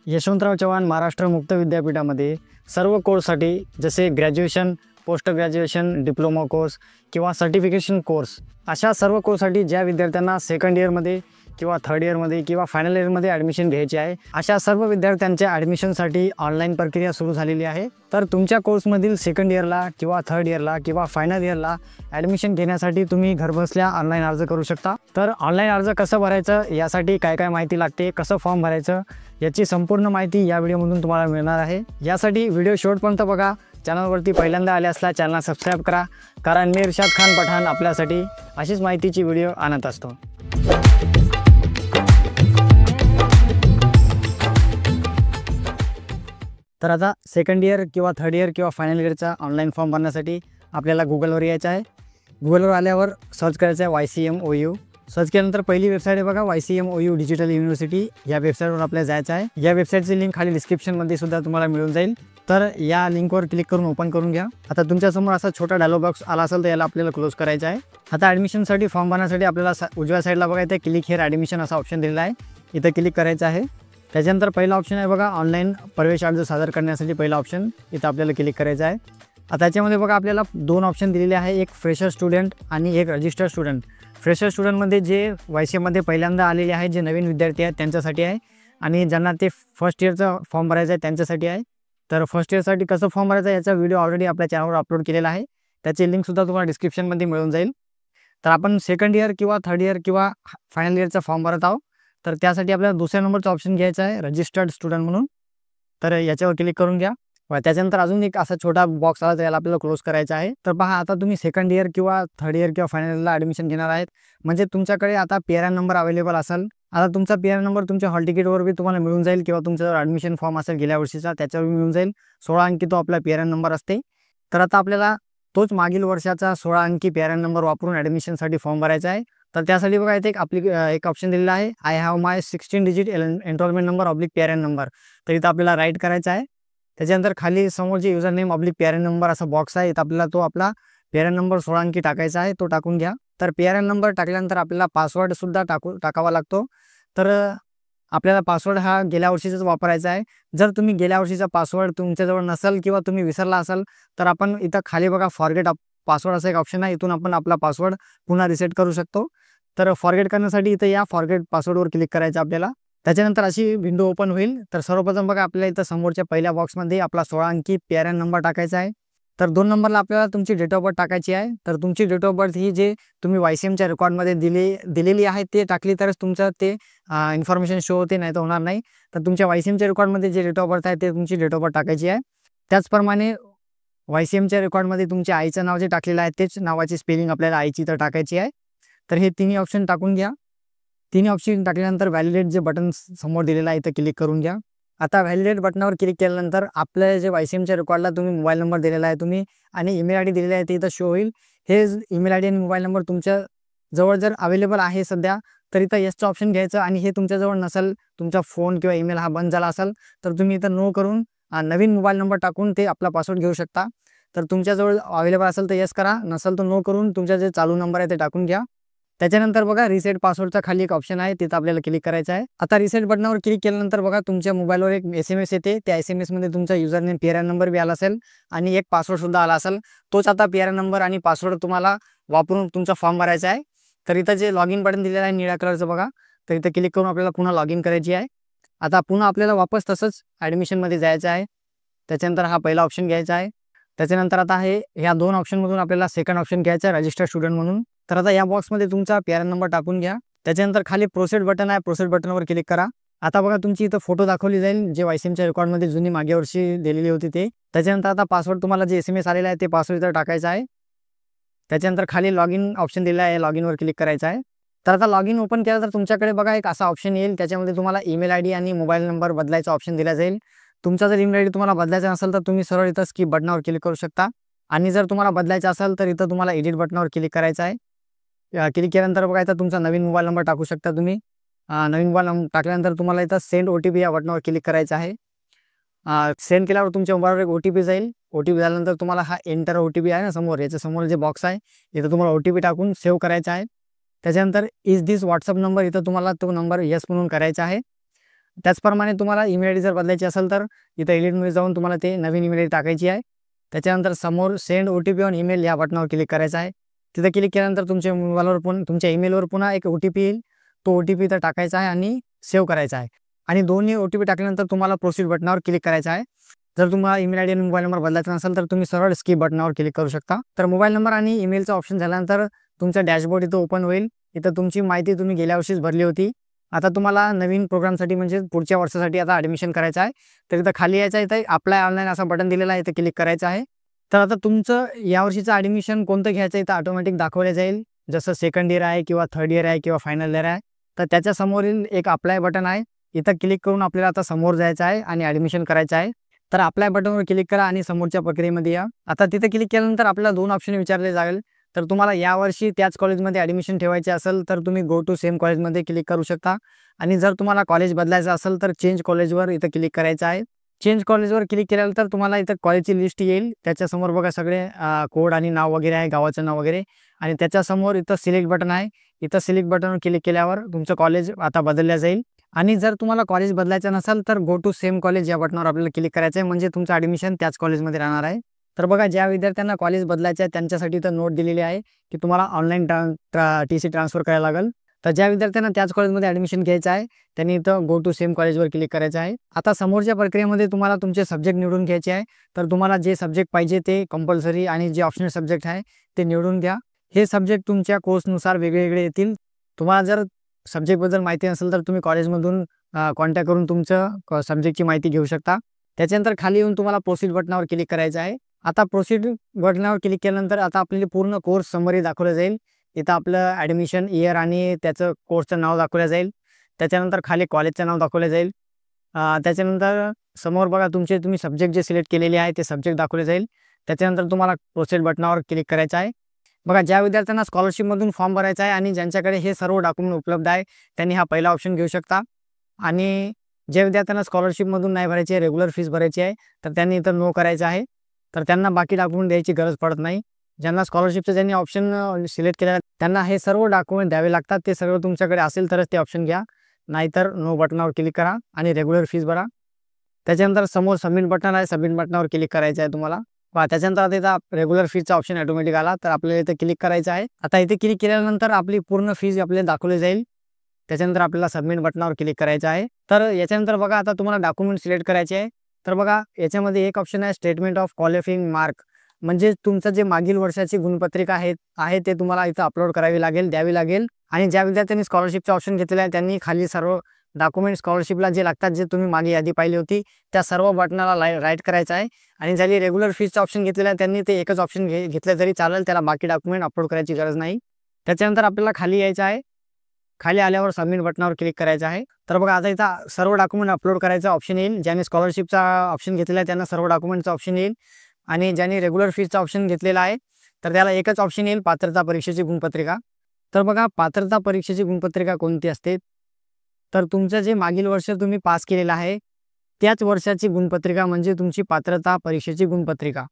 यशवंतराव चव्हाण महाराष्ट्र मुक्त विद्यापीठामध्ये सर्व कोर्ससाठी जसे graduation, post graduation, diploma course किंवा सर्टिफिकेशन कोर्स अशा सर्व कोर्ससाठी ज्या विद्यार्थ्यांना सेकंड इयरमध्ये किंवा थर्ड इयरमध्ये किंवा फायनल इयरमध्ये ॲडमिशन घ्यायची आहे अशा सर्व विद्यार्थ्यांच्या ॲडमिशनसाठी ऑनलाईन प्रक्रिया सुरू झालेली आहे। तर तुमच्या कोर्समधील सेकंड इयरला किंवा थर्ड इयरला किंवा फायनल इयरला ॲडमिशन घेण्यासाठी तुम्ही घरबसल्या ऑनलाईन अर्ज करू शकता। तर ऑनलाईन अर्ज कसं भरायचं, यासाठी काय काय माहिती लागते, कसं फॉर्म भरायचं, याची संपूर्ण माहिती या व्हिडिओमधून तुम्हाला मिळणार आहे। यासाठी व्हिडिओ शेवटपर्यंत बघा। चॅनलवरती पहिल्यांदा आले असला चॅनलला सबस्क्राईब करा, कारण मी इर्शाद खान पठाण आपल्यासाठी अशीच माहितीची व्हिडिओ आणत असतो। तर आता सेकंड इयर किंवा थर्ड इयर किंवा फायनल इयरचा ऑनलाईन फॉर्म भरण्यासाठी आपल्याला गुगलवर यायचं आहे। गुगलवर आल्यावर सर्च करायचं आहे YCMOU। सर्च केल्यानंतर पहिली वेबसाईट आहे बघा YCMOU डिजिटल युनिव्हर्सिटी। या वेबसाईटवर आपल्याला जायचं आहे। या वेबसाईटची लिंक खाली डिस्क्रिप्शनमध्ये सुद्धा तुम्हाला मिळून जाईल। तर या लिंकवर क्लिक करून ओपन करून घ्या। आता तुमच्यासमोर असा छोटा डायलॉग बॉक्स आला असेल तर याला आपल्याला क्लोज करायचा आहे। आता ॲडमिशनसाठी फॉर्म भरण्यासाठी आपल्याला उजव्या साईडला बघा इथे क्लिक हिअर ॲडमिशन असा ऑप्शन दिलेला आहे, इथं क्लिक करायचं आहे। त्याच्यानंतर पहिला ऑप्शन आहे बघा ऑनलाईन प्रवेश अर्ज सादर करण्यासाठी पहिला ऑप्शन, इथं आपल्याला क्लिक करायचं आहे। आता त्याच्यामध्ये बघा आपल्याला दोन ऑप्शन दिलेले आहे, एक फ्रेशर स्टुडंट आणि एक रजिस्टर्ड स्टुडंट। फ्रेशर स्टुडंटमध्ये जे YCMमध्ये पहिल्यांदा आलेले आहेत, जे नवीन विद्यार्थी आहेत त्यांच्यासाठी आहे, आणि ज्यांना ते फर्स्ट इयरचा फॉर्म भरायचा आहे त्यांच्यासाठी आहे। तर फर्स्ट इयरसाठी कसं फॉर्म भरायचा याचा व्हिडिओ ऑलरेडी आपल्या चॅनलवर अपलोड केलेला आहे, त्याची लिंकसुद्धा तुम्हाला डिस्क्रिप्शनमध्ये मिळून जाईल। तर आपण सेकंड इयर किंवा थर्ड इयर किंवा फायनल इयरचा फॉर्म भरत आहोत, तर त्यासाठी आपल्याला दुसऱ्या नंबरचा ऑप्शन घ्यायचा आहे रजिस्टर्ड स्टुडंट म्हणून। तर याच्यावर क्लिक करून घ्या। त्याच्यानंतर अजून एक असा छोटा बॉक्स आला, तर याला आपल्याला क्लोज करायचा आहे। तर पहा, आता तुम्ही सेकंड इयर किंवा थर्ड इयर किंवा फायनल इयरला ॲडमिशन घेणार आहेत, म्हणजे तुमच्याकडे आता PRN नंबर अवेलेबल असेल। आता तुमचा PRN नंबर तुमच्या हॉल तिकीटवर बी तुम्हाला मिळून जाईल, किंवा तुमचा जर ॲडमिशन फॉर्म असेल गेल्या वर्षीचा त्याच्यावर मिळून जाईल। 16 अंकी तो आपला PRN नंबर असते। तर आता आपल्याला तोच मागील वर्षाचा 16 अंकी PRN नंबर वापरून ॲडमिशनसाठी फॉर्म भरायचा आहे। तर त्यासाठी बघा इथे एक ऑप्शन दिलेला आहे, I have my 16 digit enrolment number /PRN number. तर इथं आपल्याला राईट करायचं आहे। त्याच्यानंतर खाली समोर जे युजर नेम /PRN नंबर असा बॉक्स आहे, इथं आपल्याला तो आपला PRN नंबर 16 अंकी टाकायचा आहे, तो टाकून घ्या। तर PRN नंबर टाकल्यानंतर आपल्याला पासवर्डसुद्धा टाकावा लागतो। तर आपल्याला पासवर्ड हा गेल्या वर्षीचाच वापरायचा आहे। जर तुम्ही गेल्या वर्षीचा पासवर्ड तुमच्याजवळ नसेल किंवा तुम्ही विसरला असाल, तर आपण इथं खाली बघा फॉरगेट पासवर्ड असा एक ऑप्शन आहे, इथून आपण आपला पासवर्ड पुन्हा रिसेट करू शकतो। तर फॉरगेट करण्यासाठी इथं या फॉरगेट पासवर्डवर क्लिक करायचं आपल्याला। त्याच्यानंतर अशी विंडो ओपन होईल। तर सर्वप्रथम बघा आपल्याला इथं समोरच्या पहिल्या बॉक्समध्ये आपला 16 अंकी PRN नंबर टाकायचा आहे। तर 2 नंबरला आपल्याला तुमची डेट ऑफ बर्थ टाकायची आहे। तर तुमची डेट ऑफ बर्थ ही जे तुम्ही YCMच्या रेकॉर्डमध्ये दिलेली आहे ते टाकली तरच तुमचं ते इन्फॉर्मेशन शो होते, नाही तर होणार नाही। तर तुमच्या YCMच्या रेकॉर्डमध्ये जे डेट ऑफ बर्थ आहे ते तुमची डेट ऑफ बर्थ टाकायची आहे। त्याचप्रमाणे YCMच्या रेकॉर्डमध्ये तुमच्या आईचं नाव जे टाकलेलं आहे तेच नावाची स्पेलिंग आपल्याला आईची तर टाकायची आहे। तर हे तिन्ही ऑप्शन टाकून घ्या। तिन्ही ऑप्शन टाकल्यानंतर व्हॅलिडेट जे बटन समोर दिलेलं आहे इथं क्लिक करून घ्या। आता व्हॅलिडेट बटनावर क्लिक केल्यानंतर आपल्या जे YCMच्या रेकॉर्डला तुम्ही मोबाईल नंबर दिलेला आहे तुम्ही आणि ईमेल ID दिलेला आहे ते इथं शो होईल। हे ईमेल ID आणि मोबाईल नंबर तुमच्या जवळ जर अवेलेबल आहे सध्या, तर इथं येसचं ऑप्शन घ्यायचं, आणि हे तुमच्याजवळ नसेल, तुमचा फोन किंवा ईमेल हा बंद झाला असेल, तर तुम्ही इथं नो करून नवीन मोबाईल नंबर टाकून ते आपला पासवर्ड घेऊ शकता। तर तुमच्याजवळ अवेलेबल असेल तर येस करा, नसेल तर नो करून तुमचा जे चालू नंबर आहे ते टाकून घ्या। त्याच्यानंतर बघा रिसेट पासवर्डचा खाली एक ऑप्शन आहे, तिथं आपल्याला क्लिक करायचं आहे। आता रिसेट बटनावर क्लिक केल्यानंतर बघा तुमच्या मोबाईलवर एक SMS येते, त्या SMS मध्ये तुमचा युजर नेम PRN नंबर बी आला असेल आणि एक पासवर्डसुद्धा आला असेल। तोच आता PRN नंबर आणि पासवर्ड तुम्हाला वापरून तुमचा फॉर्म भरायचा आहे। तर इथं जे लॉग इन बटन दिलेलं आहे निळ्या कलरचं बघा, तर इथं क्लिक करून आपल्याला पुन्हा लॉग इन करायची आहे। आता पुन्हा आपल्याला वापस तसंच ॲडमिशनमध्ये जायचं आहे। त्याच्यानंतर हा पहिला ऑप्शन घ्यायचा आहे। त्याच्यानंतर आता ह्या 2 ऑप्शनमधून आपल्याला सेकंड ऑप्शन घ्यायचा आहे रजिस्टर्ड स्टुडंट म्हणून। तर आता या बॉक्समध्ये तुमचा PRN नंबर टाकून घ्या। त्याच्यानंतर खाली प्रोसेड बटन आहे, प्रोसेड बटनवर क्लिक करा। आता बघा तुमची इथं फोटो दाखवली जाईल, जे YCMच्या रेकॉर्डमध्ये जुनी मागे वर्षी दिलेली होती ते। त्याच्यानंतर आता पासवर्ड तुम्हाला जे SMS आलेला आहे ते पासवर्ड इथं टाकायचा आहे। त्याच्यानंतर खाली लॉग इन ऑप्शन दिलेला आहे, लॉग इनवर क्लिक करायचं आहे। तर आता लॉग इन ओपन केलं तर तुमच्याकडे बघा एक असा ऑप्शन येईल, त्याच्यामध्ये तुम्हाला ईमेल ID आणि मोबाईल नंबर बदलायचा ऑप्शन दिला जाईल। तुमचा जर ईमेल ID तुम्हाला बदलायचा नसेल तर तुम्ही सरळ इथं स्किप बटनावर क्लिक करू शकता, आणि जर तुम्हाला बदलायचा असेल तर इथं तुम्हाला एडिट बटनावर क्लिक करायचं आहे। क्लिक केल्यानंतर बघा इथं तुमचा नवीन मोबाईल नंबर टाकू शकता तुम्ही। नवीन मोबाईल नंबर टाकल्यानंतर तुम्हाला इथं सेंड OTP या बटनावर क्लिक करायचं आहे। सेंड केल्यावर तुमच्या मोबाईलवर एक OTP जाईल। OTP झाल्यानंतर तुम्हाला हा एंटर OTP आहे ना समोर, याच्या समोर जे बॉक्स आहे इथं तुम्हाला OTP टाकून सेव्ह करायचा आहे। त्याच्यानंतर इज दिस WhatsApp नंबर, इथं तुम्हाला तो नंबर येस म्हणून करायचा आहे। त्याचप्रमाणे तुम्हाला ईमेल आय डी जर बदलायची असेल तर इथं एडिटमध्ये जाऊन तुम्हाला ते नवीन ईमेल आय डी टाकायची आहे. त्याच्यानंतर समोर सेंड OTP ऑन ईमेल या बटनावर क्लिक करायचं आहे. तिथं क्लिक केल्यानंतर तुमच्या मोबाईलवर तुमच्या ईमेलवर पुन्हा एक OTP येईल. तो OTP इथं टाकायचा आहे आणि सेव्ह करायचा आहे. आणि दोन्ही OTP टाकल्यानंतर तुम्हाला प्रोसीड बटनावर क्लिक करायचं आहे. जर तुम्हाला ईमेल आय डी आणि मोबाईल नंबर बदलायचा नसेल तर तुम्ही सरळ स्किप बटनावर क्लिक करू शकता. तर मोबाईल नंबर आणि ईमेलचा ऑप्शन झाल्यानंतर तुमचा डॅशबोर्ड इथं ओपन होईल. इथं तुमची माहिती तुम्ही गेल्या वर्षीच भरली होती. आता तुम्हाला नवीन प्रोग्रामसाठी म्हणजे पुढच्या वर्षासाठी आता ॲडमिशन करायचं आहे. तर इथं खाली यायचं आहे, इथं अप्लाय ऑनलाईन असं बटन दिलेलं आहे, इथं क्लिक करायचं आहे. तर आता तुमचं यावर्षीचं ॲडमिशन कोणतं घ्यायचं इथं ऑटोमॅटिक दाखवलं जाईल. जसं सेकंड इयर आहे किंवा थर्ड इयर आहे किंवा फायनल इयर आहे. तर त्याच्या समोरील एक अप्लाय बटन आहे. इथं क्लिक करून आपल्याला आता समोर जायचं आहे आणि ॲडमिशन करायचं आहे. तर अप्लाय बटनवर क्लिक करा आणि समोरच्या प्रक्रियेमध्ये या. आता तिथे क्लिक केल्यानंतर आपल्याला 2 ऑप्शन विचारले जाईल. तर तुम्हाला यावर्षी त्याच कॉलेजमध्ये ॲडमिशन ठेवायचे असेल तर तुम्ही गो टू सेम कॉलेजमध्ये क्लिक करू शकता. आणि जर तुम्हाला कॉलेज बदलायचं असेल तर चेंज कॉलेजवर इथं क्लिक करायचं आहे. चेंज कॉलेजवर क्लिक केल्यानंतर तुम्हाला इथं कॉलेजची लिस्ट येईल. त्याच्यासमोर बघा सगळे कोड आणि नाव वगैरे आहे, गावाचं नाव वगैरे. आणि त्याच्यासमोर इथं सिलेक्ट बटन आहे. इथं सिलेक्ट बटनवर क्लिक केल्यावर तुमचं कॉलेज आता बदललं जाईल. आणि जर तुम्हाला कॉलेज बदलायचं नसेल तर गो टू सेम कॉलेज या बटनावर आपल्याला क्लिक करायचं आहे, म्हणजे तुमचं ॲडमिशन त्याच कॉलेजमध्ये राहणार आहे. तर बघा, ज्या विद्यार्थ्यांना कॉलेज बदलायचं आहे त्यांच्यासाठी तर नोट दिलेली आहे की तुम्हाला ऑनलाईन TC ट्रान्सफर करायला लागेल. तर ज्या विद्यार्थ्यांना त्याच कॉलेजमध्ये ॲडमिशन घ्यायचं आहे त्यांनी इथं गो टू सेम कॉलेजवर क्लिक करायचं आहे. आता समोरच्या प्रक्रियेमध्ये तुम्हाला तुमचे सब्जेक्ट निवडून घ्यायचे आहे. तर तुम्हाला जे सब्जेक्ट पाहिजे ते कंपल्सरी आणि जे ऑप्शनल सब्जेक्ट आहे ते निवडून घ्या. हे सब्जेक्ट तुमच्या कोर्सनुसार वेगवेगळे येतील. तुम्हाला जर सब्जेक्टबद्दल माहिती नसेल तर तुम्ही कॉलेजमधून कॉन्टॅक्ट करून तुमचं सब्जेक्टची माहिती घेऊ शकता. त्याच्यानंतर खाली येऊन तुम्हाला प्रोसीड बटनावर क्लिक करायचं आहे. आता प्रोसीड बटनावर क्लिक केल्यानंतर आता आपल्याला पूर्ण कोर्स समरी दाखवलं जाईल. इथं आपलं ॲडमिशन इयर आणि त्याचं कोर्सचं नाव दाखवलं जाईल. त्याच्यानंतर खाली कॉलेजचं नाव दाखवलं जाईल. त्याच्यानंतर समोर बघा तुम्ही सब्जेक्ट जे सिलेक्ट केलेले आहे ते सब्जेक्ट दाखवले जाईल. त्याच्यानंतर तुम्हाला प्रोसीड बटनावर क्लिक करायचं आहे. बघा, ज्या विद्यार्थ्यांना स्कॉलरशिपमधून फॉर्म भरायचा आहे आणि ज्यांच्याकडे हे सर्व डॉक्युमेंट उपलब्ध आहे त्यांनी हा पहिला ऑप्शन घेऊ शकता. आणि ज्या विद्यार्थ्यांना स्कॉलरशिपमधून नाही भरायची आहे, रेग्युलर फीस भरायची आहे, तर त्यांनी इथं नो करायचं आहे. तर त्यांना बाकी डॉक्युमेंट द्यायची गरज पडत नाही. ज्यांना स्कॉलरशिपचं ज्यांनी ऑप्शन सिलेक्ट केलेलं त्यांना हे सर्व डॉक्युमेंट द्यावे लागतात. ते सगळं तुमच्याकडे असेल तरच ते ऑप्शन घ्या, नाहीतर नो बटनावर क्लिक करा आणि रेग्युलर फीस भरा. त्याच्यानंतर समोर सबमिट बटन आहे, सबमिट बटनावर क्लिक करायचं आहे तुम्हाला. त्याच्यानंतर आता इथं रेग्युलर फीचा ऑप्शन ऑटोमॅटिक आला, तर आपल्याला इथे क्लिक करायचं आहे. आता इथे क्लिक केल्यानंतर आपली पूर्ण फीज आपल्याला दाखवली जाईल. त्याच्यानंतर आपल्याला सबमिट बटनावर क्लिक करायचं आहे. तर याच्यानंतर बघा, आता तुम्हाला डॉक्युमेंट सिलेक्ट करायचे आहे. तर बघा, याच्यामध्ये एक ऑप्शन आहे स्टेटमेंट ऑफ क्वालिफाइंग मार्क, म्हणजे तुमचं जे मागील वर्षाची गुणपत्रिका आहे ते तुम्हाला इथं अपलोड करावी लागेल, द्यावी लागेल. आणि ज्या विद्यार्थ्यांनी स्कॉलरशिपचा ऑप्शन घेतलेला आहे त्यांनी खाली सर्व डॉक्युमेंट स्कॉलरशिपला जे लागतात, जे तुम्ही मागे यादी पाहिली होती, त्या सर्व बटनाला राईट करायचं आहे. आणि ज्यांनी रेग्युलर फीसचा ऑप्शन घेतलेला आहे त्यांनी ते एकच ऑप्शन घेतलं तरी चालेल, त्याला बाकी डॉक्युमेंट अपलोड करायची गरज नाही. त्याच्यानंतर आपल्याला खाली यायचं आहे. खाली आल्यावर सबमिट बटनावर क्लिक करायचं आहे. तर बघा, आता इथं सर्व डॉक्युमेंट अपलोड करायचा ऑप्शन येईल. ज्यांनी स्कॉलरशिपचा ऑप्शन घेतलेला आहे त्यांना सर्व डॉक्युमेंटचा ऑप्शन येईल. आणि ज्यांनी रेग्युलर फीसचा ऑप्शन घेतलेला आहे तर त्याला एकच ऑप्शन येईल, पात्रता परीक्षेची गुणपत्रिका. तर बघा, पात्रता परीक्षेची गुणपत्रिका कोणती असते, तर तुमचं जे मागील वर्ष तुम्ही पास केलेलं आहे त्याच वर्षाची गुणपत्रिका म्हणजे तुमची पात्रता परीक्षेची गुणपत्रिका.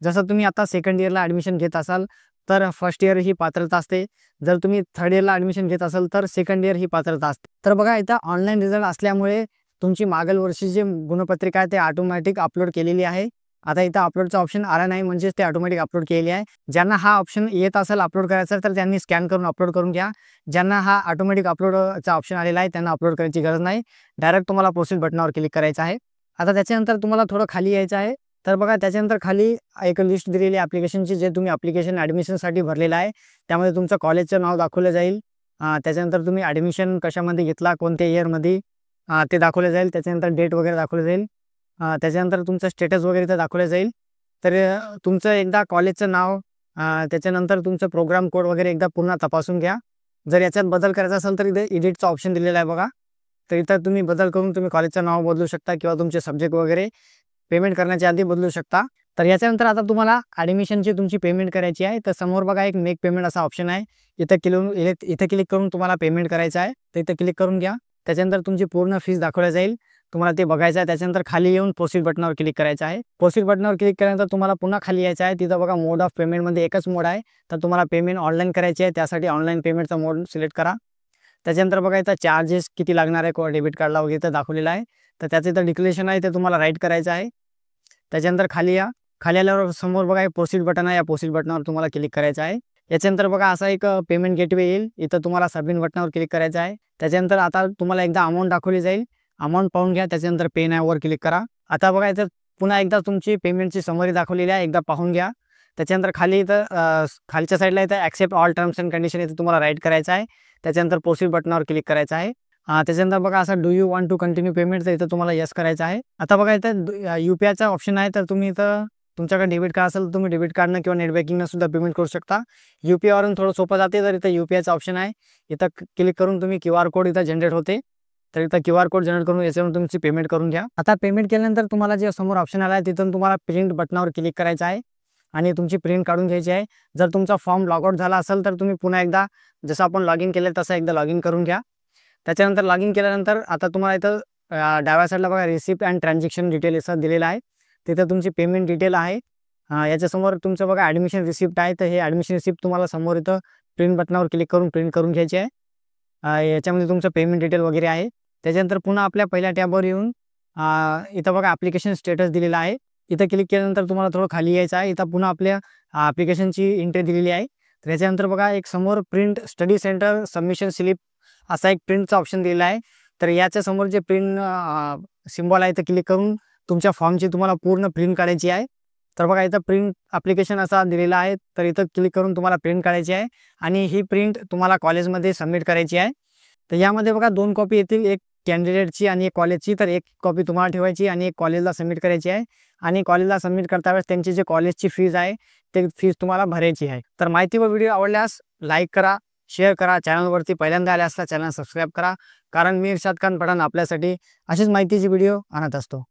जसं तुम्ही आता सेकंड इयरला ॲडमिशन घेत असाल तर फर्स्ट इयर ही पात्रता असते. जर तुम्ही थर्ड इयरला ॲडमिशन घेत असाल तर सेकंड इयर ही पात्रता असते. तर बघा, इथं ऑनलाईन रिझल्ट असल्यामुळे तुमची मागील वर्षी जी गुणपत्रिका आहे ते ऑटोमॅटिक अपलोड केलेली आहे. आता इथं अपलोडचा ऑप्शन आला नाही, म्हणजेच ते ऑटोमॅटिक अपलोड केलेली आहे. ज्यांना हा ऑप्शन येत असेल अपलोड करायचा तर त्यांनी स्कॅन करून अपलोड करून घ्या. ज्यांना हा ऑटोमॅटिक अपलोडचा ऑप्शन आलेला आहे त्यांना अपलोड करायची गरज नाही. डायरेक्ट तुम्हाला प्रोसीड बटनावर क्लिक करायचं आहे. आता त्याच्यानंतर तुम्हाला थोडं खाली यायचं आहे. तर बघा, त्याच्यानंतर खाली एक लिस्ट दिलेली आहे ॲप्लिकेशनची, जे तुम्ही ॲप्लिकेशन ॲडमिशनसाठी भरलेलं आहे. त्यामध्ये तुमचं कॉलेजचं नाव दाखवलं जाईल. त्याच्यानंतर तुम्ही ॲडमिशन कशामध्ये घेतला, कोणत्या इयरमध्ये ते दाखवलं जाईल. त्याच्यानंतर डेट वगैरे दाखवलं जाईल. त्याच्यानंतर तुमचं स्टेटस वगैरे इथं दाखवलं जाईल. तर तुमचं एकदा कॉलेजचं नाव, त्याच्यानंतर तुमचं प्रोग्राम कोड वगैरे एकदा पुन्हा तपासून घ्या. जर याच्यात बदल करायचा असेल तर इथे एडिटचा ऑप्शन दिलेला आहे बघा. तर इथं तुम्ही बदल करून तुम्ही कॉलेजचं नाव बदलू शकता किंवा तुमचे सब्जेक्ट वगैरे पेमेंट करण्याच्या आधी बदलू शकता. तर याच्यानंतर आता तुम्हाला ॲडमिशनची तुमची पेमेंट करायची आहे. तर समोर बघा एक मेक पेमेंट असा ऑप्शन आहे. इथं क्लिक करून तुम्हाला पेमेंट करायचं आहे. तर इथं क्लिक करून घ्या. त्याच्यानंतर तुमची पूर्ण फीस दाखवली जाईल, तुम्हाला ते बघायचं आहे. त्याच्यानंतर खाली येऊन प्रोसीड बटनावर क्लिक करायचं आहे. प्रोसीड बटनावर क्लिक केल्यानंतर तुम्हाला पुन्हा खाली यायचं आहे. तिथं बघा मोड ऑफ पेमेंटमध्ये एकच मोड आहे. तर तुम्हाला पेमेंट ऑनलाईन करायची आहे, त्यासाठी ऑनलाईन पेमेंटचा मोड सिलेक्ट करा. त्याच्यानंतर बघा इथं चार्जेस किती लागणार आहे डेबिट कार्डला वगैरे इथं दाखवलेलं आहे. तर त्याचं इथं डिक्लेरेशन आहे ते तुम्हाला राईट करायचं आहे. त्याच्यानंतर खाली या. खाली आल्यावर समोर बघा एक प्रोसीड बटन आहे. या प्रोसीड बटनावर तुम्हाला क्लिक करायचं आहे. याच्यानंतर बघा असा एक पेमेंट गेटवे येईल. इथं तुम्हाला सबमिट बटनावर क्लिक करायचं आहे. त्याच्यानंतर आता तुम्हाला एकदा अमाऊंट दाखवली जाईल. अमाऊंट पाहून घ्या. त्याच्यानंतर पे नाववर क्लिक करा. आता बघा इथं पुन्हा एकदा तुमची पेमेंटची समरी दाखवलेली आहे. एकदा पाहून घ्या. त्याच्यानंतर खाली इथं खालच्या साईडला इथं accept all terms and condition इथं तुम्हाला राईट करायचं आहे. त्याच्यानंतर प्रोसीड बटनावर क्लिक करायचं आहे. त्याच्यानंतर बघा असं do you want to continue payment, तर इथं तुम्हाला येस करायचं आहे. आता बघा इथं UPIचा ऑप्शन आहे. तर तुम्ही इथं तुमच्याकडे डेबिट कार्ड असेल तर तुम्ही डेबिट कार्डनं किंवा नेट बँकिंगनं सुद्धा पेमेंट करू शकता. UPIवरून थोडं सोपं जाते. तर इथं UPIचा ऑप्शन आहे. इथं क्लिक करून तुम्ही QR कोड इथं जनरेट होते. तर इथं QR कोड जनरेट करून याच्यावरून तुमची पेमेंट करून घ्या. आता पेमेंट केल्यानंतर तुम्हाला जे समोर ऑप्शन आला आहे तिथून तुम्हाला प्रिंट बटनावर क्लिक करायचं आहे आणि तुमची प्रिंट काढून घ्यायची आहे. जर तुमचा फॉर्म लॉग आउट झाला असेल तर तुम्ही पुन्हा एकदा जसं आपण लॉग इन केलं तसं एकदा लॉग इन करून घ्या. त्याच्यानंतर लॉग इन केल्यानंतर आता तुम्हाला इथं डाव्या साईडला बघा रिसिप्ट अँड ट्रान्झॅक्शन डिटेल असं दिलेलं आहे. तिथं तुमची पेमेंट डिटेल आहे. याच्यासमोर तुमचं बघा ॲडमिशन रिसिप्ट आहे. तर हे ॲडमिशन रिसिप्ट तुम्हाला समोर इथं प्रिंट बटनावर क्लिक करून प्रिंट करून घ्यायची आहे. याच्यामध्ये तुमचं पेमेंट डिटेल वगैरे आहे. त्याच्यानंतर पुन्हा आपल्या पहिल्या टॅबवर येऊन इथं बघा ॲप्लिकेशन स्टेटस दिलेला आहे. इथं क्लिक केल्यानंतर तुम्हाला थोडं खाली यायचं आहे. इथं पुन्हा आपल्या ॲप्लिकेशनची एंट्री दिलेली आहे. तर याच्यानंतर बघा एक समोर print study centre submission slip असा एक प्रिंटचा ऑप्शन दिलेला आहे. तर याच्या समोर जे प्रिंट सिम्बॉल आहे तर क्लिक करून तुमच्या फॉर्मची तुम्हाला पूर्ण प्रिंट काढायची आहे. तर बघा इथं प्रिंट ॲप्लिकेशन असा दिलेला आहे. तर इथं क्लिक करून तुम्हाला प्रिंट काढायची आहे आणि ही प्रिंट तुम्हाला कॉलेजमध्ये सबमिट करायची आहे. तर यामध्ये बघा 2 कॉपी येतील. एक कॅन्डिडेटची आणि एक कॉलेजची. तर एक कॉपी तुम्हाला ठेवायची आणि एक कॉलेजला सबमिट करायची आहे. आणि कॉलेजला सबमिट करता वेळेस त्यांची जे कॉलेजची फीज आहे ते फीज तुम्हाला भरायची आहे. तर माहिती व व्हिडिओ आवडल्यास लाईक करा, शेअर करा. चॅनलवरती पहिल्यांदा आले असता चॅनल सबस्क्राईब करा. कारण मी इर्शाद खान पठाण आपल्यासाठी अशीच माहितीची व्हिडिओ आणत असतो.